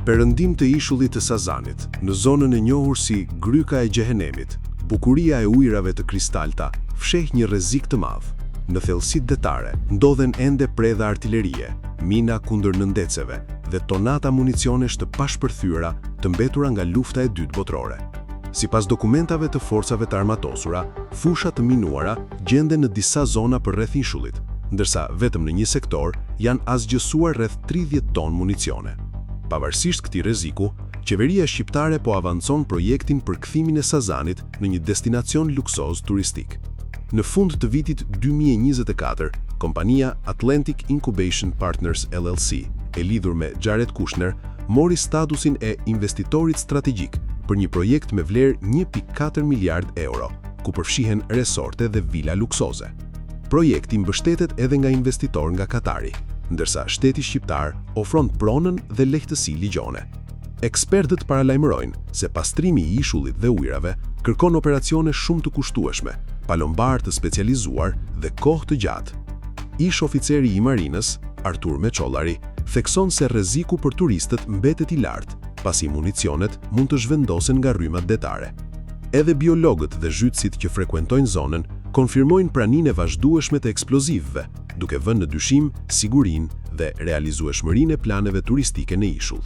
perëndim të ishullit të Sazanit, në zonën e njohur si Gryka e Gjehenemit, bukuria e ujrave të kristalta fsheh një rrezik të madh. Në thellësitë detare ndodhen ende predha artillerie, mina kundër nëndeceve dhe tonata municionesh të pashpërthyera të mbetura nga lufta e dytë botërore. Sipas dokumentave të forcave të armatosura, fusha të minuara gjenden në disa zona përreth ishullit, ndërsa vetëm në një sektor janë asgjësuar rreth 30 ton municione. Pavarësisht këtij rreziku, qeveria shqiptare po avancon projektin për kthimin e Sazanit në një destinacion luksoz turistik. Në fund të vitit 2024, kompania Atlantic Incubation Partners LLC, e lidhur me Jared Kushner, mori statusin e investitorit strategjik për një projekt me vlerë 1.4 miliard euro, ku përfshihen resorte dhe vila luksoze. Projekti mbështetet edhe nga investitor nga Katari, ndërsa shteti shqiptar ofron pronën dhe lehtësi ligjore. Ekspertët paralajmërojnë se pastrimi i ishullit dhe ujrave kërkon operacione shumë të kushtueshme, palombar të specializuar dhe kohë të gjatë. Ish oficeri i marinës, Artur Meçollari, thekson se rreziku për turistët mbetet i lartë, pasi municionet mund të zhvendosen nga rrymat detare. Edhe biologët dhe zhytësit që frekuentojnë zonën konfirmojnë praninë e vazhdueshme të eksplozivëve, duke vënë në dyshim sigurinë dhe realizueshmërinë e planeve turistike në ishull.